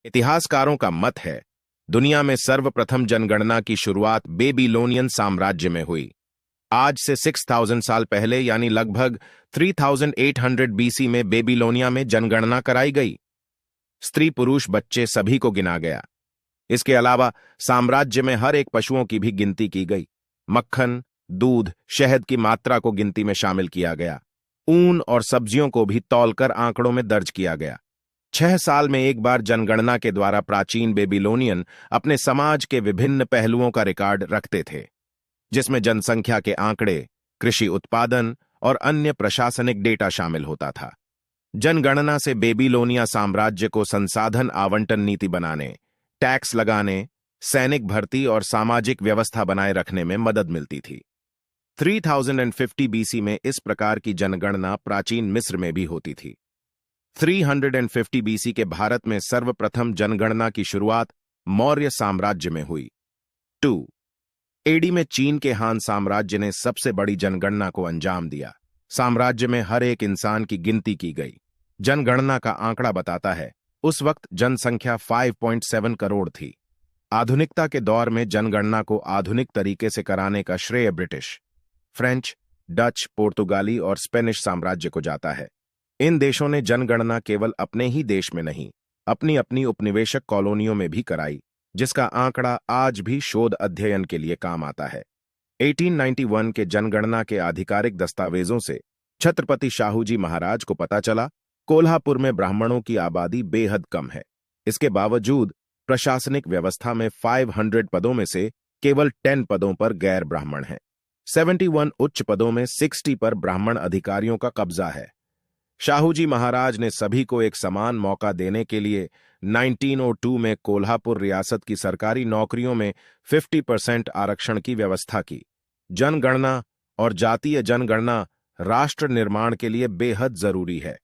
इतिहासकारों का मत है, दुनिया में सर्वप्रथम जनगणना की शुरुआत बेबीलोनियन साम्राज्य में हुई। आज से 6000 साल पहले यानी लगभग 3800 बीसी में बेबीलोनिया में जनगणना कराई गई। स्त्री पुरुष बच्चे सभी को गिना गया। इसके अलावा साम्राज्य में हर एक पशुओं की भी गिनती की गई। मक्खन, दूध, शहद की मात्रा को गिनती में शामिल किया गया। ऊन और सब्जियों को भी तौलकर आंकड़ों में दर्ज किया गया। 6 साल में एक बार जनगणना के द्वारा प्राचीन बेबीलोनियन अपने समाज के विभिन्न पहलुओं का रिकॉर्ड रखते थे, जिसमें जनसंख्या के आंकड़े, कृषि उत्पादन और अन्य प्रशासनिक डेटा शामिल होता था। जनगणना से बेबीलोनिया साम्राज्य को संसाधन आवंटन नीति बनाने, टैक्स लगाने, सैनिक भर्ती और सामाजिक व्यवस्था बनाए रखने में मदद मिलती थी। 3050 बीसी में इस प्रकार की जनगणना प्राचीन मिस्र में भी होती थी। 350 बीसी के भारत में सर्वप्रथम जनगणना की शुरुआत मौर्य साम्राज्य में हुई। 2 एडी में चीन के हान साम्राज्य ने सबसे बड़ी जनगणना को अंजाम दिया। साम्राज्य में हर एक इंसान की गिनती की गई। जनगणना का आंकड़ा बताता है, उस वक्त जनसंख्या 5.7 करोड़ थी। आधुनिकता के दौर में जनगणना को आधुनिक तरीके से कराने का श्रेय ब्रिटिश, फ्रेंच, डच, पुर्तगाली और स्पेनिश साम्राज्य को जाता है। इन देशों ने जनगणना केवल अपने ही देश में नहीं, अपनी अपनी उपनिवेशक कॉलोनियों में भी कराई, जिसका आंकड़ा आज भी शोध अध्ययन के लिए काम आता है। 1891 के जनगणना के आधिकारिक दस्तावेजों से छत्रपति शाहूजी महाराज को पता चला, कोल्हापुर में ब्राह्मणों की आबादी बेहद कम है। इसके बावजूद प्रशासनिक व्यवस्था में 500 पदों में से केवल 10 पदों पर गैर ब्राह्मण हैं। 71 उच्च पदों में 60 पर ब्राह्मण अधिकारियों का कब्जा है। शाहूजी महाराज ने सभी को एक समान मौका देने के लिए 1902 में कोल्हापुर रियासत की सरकारी नौकरियों में 50% आरक्षण की व्यवस्था की। जनगणना और जातीय जनगणना राष्ट्र निर्माण के लिए बेहद जरूरी है।